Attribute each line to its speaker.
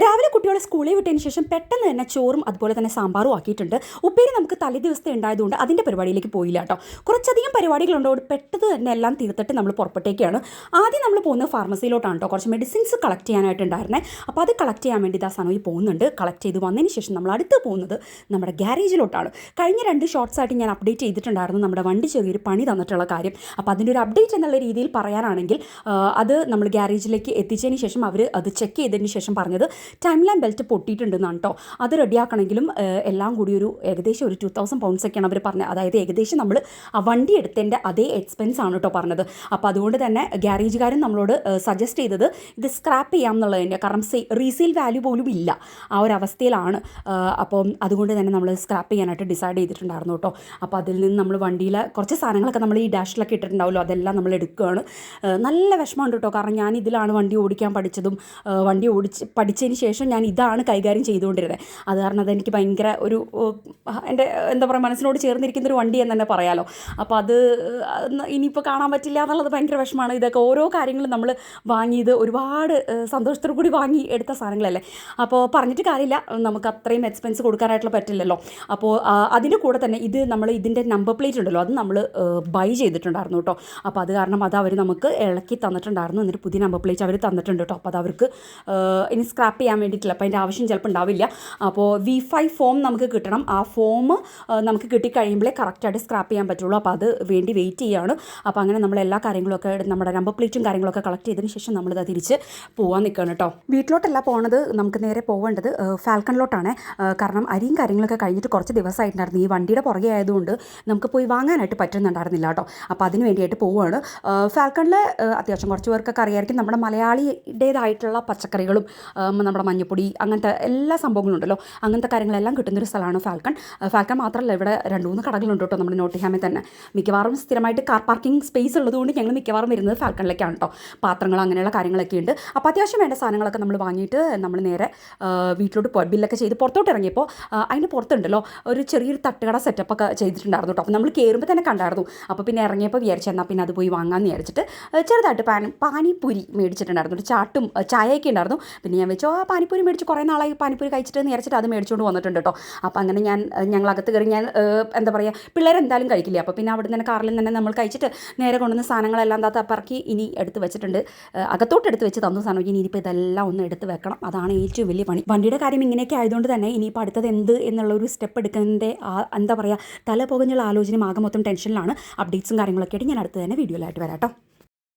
Speaker 1: രാവിലെ കുട്ടികളെ സ്കൂളിൽ വിട്ടതിന് ശേഷം പെട്ടെന്ന് തന്നെ ചോറും അതുപോലെ തന്നെ സാമ്പാറും ആക്കിയിട്ടുണ്ട്. ഉപ്പേരി നമുക്ക് തലേ ദിവസത്തെ ഉണ്ടായതുകൊണ്ട് അതിൻ്റെ പരിപാടിയിലേക്ക് പോയില്ല കേട്ടോ. കുറച്ചധികം പരിപാടികളുണ്ടോട് പെട്ടെന്ന് തന്നെ എല്ലാം തീർത്തിട്ട് നമ്മൾ പുറപ്പെട്ടേക്കാണ്. ആദ്യം നമ്മൾ പോകുന്നത് ഫാർമസിയിലോട്ടാണ് കേട്ടോ. കുറച്ച് മെഡിസിൻസ് കളക്ട് ചെയ്യാനായിട്ടുണ്ടായിരുന്നേ. അപ്പോൾ അത് കളക്ട് ചെയ്യാൻ വേണ്ടി ആ സമയം പോകുന്നുണ്ട്. കളക്ട് ചെയ്ത് വന്നതിന് ശേഷം നമ്മൾ അടുത്ത് പോകുന്നത് നമ്മുടെ ഗ്യാരേജിലോട്ടാണ്. കഴിഞ്ഞ 2 ഷോർട്സായിട്ട് ഞാൻ അപ്ഡേറ്റ് ചെയ്തിട്ടുണ്ടായിരുന്നു നമ്മുടെ വണ്ടി ചെറിയൊരു പണി തന്നിട്ടുള്ള കാര്യം. അപ്പോൾ അതിൻ്റെ ഒരു അപ്ഡേറ്റ് എന്നുള്ള രീതിയിൽ പറയാനാണെങ്കിൽ അത് നമ്മൾ ഗ്യാരേജിലേക്ക് എത്തിച്ചതിന് ശേഷം അവർ അത് ചെക്ക് ചെയ്തതിന് ശേഷം പറഞ്ഞത് ടൈം ലൈൻ ബെൽറ്റ് പൊട്ടിയിട്ടുണ്ടെന്നാണ് കേട്ടോ. അത് റെഡിയാക്കണമെങ്കിലും എല്ലാം കൂടി ഏകദേശം ഒരു 2000 പൗണ്ട്സൊക്കെയാണ് അവർ പറഞ്ഞത്. അതായത് ഏകദേശം നമ്മൾ ആ വണ്ടി എടുത്തതിൻ്റെ അതേ എക്സ്പെൻസ് ആണ് കേട്ടോ പറഞ്ഞത്. അപ്പോൾ അതുകൊണ്ട് തന്നെ ഗ്യാരേജുകാരൻ നമ്മളോട് സജസ്റ്റ് ചെയ്തത് ഇത് സ്ക്രാപ്പ് ചെയ്യാം എന്നുള്ളതിൻ്റെ, കാരണം റീസെയിൽ വാല്യൂ പോലും ഇല്ല, ആ ഒരു അവസ്ഥയിലാണ്. അപ്പം അതുകൊണ്ട് തന്നെ നമ്മൾ സ്ക്രാപ്പ് ചെയ്യാനായിട്ട് ഡിസൈഡ് ചെയ്തിട്ടുണ്ടായിരുന്നു കേട്ടോ. അപ്പോൾ അതിൽ നിന്ന് നമ്മൾ വണ്ടിയിലെ കുറച്ച് സാധനങ്ങളൊക്കെ നമ്മൾ ഈ ഡാഷിലൊക്കെ ഇട്ടിട്ടുണ്ടാവുമല്ലോ, അതെല്ലാം നമ്മൾ എടുക്കുകയാണ്. നല്ല വിഷമമുണ്ട് കേട്ടോ, കാരണം ഞാൻ ഇതിലാണ് വണ്ടി ഓടിക്കാൻ പഠിച്ചതും വണ്ടി പഠിച്ചതിന് ശേഷം ഞാൻ ഇതാണ് കൈകാര്യം ചെയ്തുകൊണ്ടിരുന്നത്. അത് കാരണം അതെനിക്ക് ഭയങ്കര ഒരു എൻ്റെ എന്താ പറയുക മനസ്സിനോട് ചേർന്നിരിക്കുന്നൊരു വണ്ടി എന്ന് തന്നെ പറയാമല്ലോ. അപ്പോൾ അത് ഇനിയിപ്പോൾ കാണാൻ പറ്റില്ല എന്നുള്ളത് ഭയങ്കര വിഷമമാണ്. ഇതൊക്കെ ഓരോ കാര്യങ്ങളും നമ്മൾ വാങ്ങിയത് ഒരുപാട് സന്തോഷത്തോടു കൂടി വാങ്ങി എടുത്ത സാധനങ്ങളല്ലേ. അപ്പോൾ പറഞ്ഞിട്ട് കാര്യമില്ല, നമുക്ക് അത്രയും എക്സ്പെൻസ് കൊടുക്കാനായിട്ടുള്ള പറ്റില്ലല്ലോ. അപ്പോൾ അതിൻ്റെ കൂടെ തന്നെ ഇതിൻ്റെ നമ്പർ പ്ലേറ്റ് ഉണ്ടല്ലോ, അത് നമ്മൾ ബൈ ചെയ്തിട്ടുണ്ടായിരുന്നു കേട്ടോ. അപ്പോൾ അത് കാരണം അത് അവർ നമുക്ക് ഇളക്കി തന്നിട്ടുണ്ടായിരുന്നു. എന്നിട്ട് പുതിയ നമ്പർ പ്ലേറ്റ് അവർ തന്നിട്ടുണ്ട് കേട്ടോ. അപ്പോൾ അത് അവർക്ക് ഇനി സ്ക്രാപ്പ് ചെയ്യാൻ വേണ്ടിയിട്ടില്ല, അപ്പോൾ അതിൻ്റെ ആവശ്യം ചിലപ്പോൾ ഉണ്ടാവില്ല. അപ്പോൾ V5 ഫോം നമുക്ക് കിട്ടണം. ആ ഫോം നമുക്ക് കിട്ടിക്കഴിയുമ്പോഴേ കറക്റ്റായിട്ട് സ്ക്രാപ്പ് ചെയ്യാൻ പറ്റുള്ളൂ. അപ്പോൾ അത് വേണ്ടി വെയിറ്റ് ചെയ്യുകയാണ്. അപ്പോൾ അങ്ങനെ നമ്മൾ എല്ലാ കാര്യങ്ങളൊക്കെ നമ്മുടെ നമ്പർ പ്ലേറ്റും കാര്യങ്ങളൊക്കെ കളക്ട് ചെയ്തതിന് ശേഷം നമ്മളിത് തിരിച്ച് പോകാൻ നിൽക്കുകയാണ് കേട്ടോ. വീട്ടിലോട്ടല്ല പോകുന്നത്, നമുക്ക് നേരെ പോകേണ്ടത് ഫാൽക്കണിലോട്ടാണ്. കാരണം അരിയും കാര്യങ്ങളൊക്കെ കഴിഞ്ഞിട്ട് കുറച്ച് ദിവസമായിട്ടുണ്ടായിരുന്നു. ഈ വണ്ടിയുടെ പുറകെ ആയതുകൊണ്ട് നമുക്ക് പോയി വാങ്ങാനായിട്ട് പറ്റുന്നുണ്ടായിരുന്നില്ല കേട്ടോ. അപ്പോൾ അതിന് വേണ്ടിയിട്ട് പോവുകയാണ്. ഫാൽക്കണിൽ അത്യാവശ്യം കുറച്ച് പേർക്കൊക്കെ അറിയാമായിരിക്കും, നമ്മുടെ മലയാളിയുടേതായിട്ടുള്ള പച്ചക്കറികളും നമ്മുടെ മഞ്ഞപ്പൊടി അങ്ങനത്തെ എല്ലാ സംഭവങ്ങളും ഉണ്ടല്ലോ, അങ്ങനത്തെ കാര്യങ്ങളെല്ലാം കിട്ടുന്നൊരു സ്ഥലമാണ് ഫാൽക്കൺ. ഫാൽക്കൺ മാത്രമല്ല, ഇവിടെ 2-3 കടകളുണ്ട് കേട്ടോ നമ്മുടെ നോട്ടിംഗ്ഹാമിൽ തന്നെ. മിക്കവാറും സ്ഥിരമായിട്ട് കാർ പാർക്കിംഗ് സ്പേസ് ഉള്ളതുകൊണ്ട് ഞങ്ങൾ മിക്കവാറും വരുന്നത് ഫാൽക്കണിലേക്കാണ് കേട്ടോ. പാത്രങ്ങൾ അങ്ങനെയുള്ള കാര്യങ്ങളൊക്കെ ഉണ്ട്. അപ്പോൾ അത്യാവശ്യം വേണ്ട സാധനങ്ങളൊക്കെ നമ്മൾ വാങ്ങിയിട്ട് നമ്മൾ നേരെ വീട്ടിലോട്ട് പോയി ബില്ലൊക്കെ ചെയ്ത് പുറത്തോട്ട് ഇറങ്ങിയപ്പോൾ അതിൻ്റെ പുറത്തുണ്ടല്ലോ ഒരു ചെറിയൊരു തട്ടുകട സെറ്റപ്പൊക്കെ ചെയ്തിട്ടുണ്ടായിരുന്നു കേട്ടോ. അപ്പോൾ നമ്മൾ കയറുമ്പോൾ തന്നെ കണ്ടായിരുന്നു. അപ്പോൾ പിന്നെ ഇറങ്ങിയപ്പോൾ വിചാരിച്ചെന്നാൽ പിന്നെ അത് പോയി വാങ്ങാമെന്ന് വിചാരിച്ചിട്ട് ചെറുതായിട്ട് പാനിപ്പൂരി മേടിച്ചിട്ടുണ്ടായിരുന്നു. ഒരു ചാട്ടും ചായയൊക്കെ ഉണ്ടായിരുന്നു. പിന്നെ ഞാൻ വെച്ചോ പാനിപ്പൂരി മേടിച്ച് കുറേ നാളായി പാനിപ്പൂരി കഴിച്ചിട്ട് വിചാരിച്ചിട്ട് അത് മേടിച്ചുകൊണ്ട് വന്നിട്ടുണ്ട് കേട്ടോ. അപ്പോൾ അങ്ങനെ ഞങ്ങളകത്ത് കയറി എന്താ പറയുക, പിള്ളേരെന്തായാലും കഴിക്കില്ല. അപ്പോൾ പിന്നെ അവിടെ തന്നെ കാറിൽ തന്നെ നമ്മൾ കഴിച്ചിട്ട് നേരെ കൊണ്ടുവന്ന സാധനങ്ങളെല്ലാം പറക്കി ഇനി എടുത്ത് വെച്ചിട്ടുണ്ട്. അകത്തോട്ട് എടുത്ത് വെച്ച് തന്നു സാധനം. ഇനിയിപ്പോൾ ഇതെല്ലാം ഒന്ന് എടുത്ത് വെക്കണം, അതാണ് ഏറ്റവും വലിയ പണി. വണ്ടിയുടെ കാര്യം ഇങ്ങനെയൊക്കെ ആയതുകൊണ്ട് തന്നെ ഇനിയിപ്പോൾ അടുത്തത് എന്ത് എന്നുള്ളൊരു സ്റ്റെപ്പ് എടുക്കുന്നതിൻ്റെ എന്താ പറയുക തല പുകഞ്ഞുള്ള ആലോചനയും ആകെ മൊത്തം ടെൻഷനിലാണ്. അപ്ഡേറ്റ്സും കാര്യങ്ങളൊക്കെ ആയിട്ട് ഞാൻ അടുത്ത് തന്നെ വീഡിയോയിലായിട്ട് വരാം കേട്ടോ.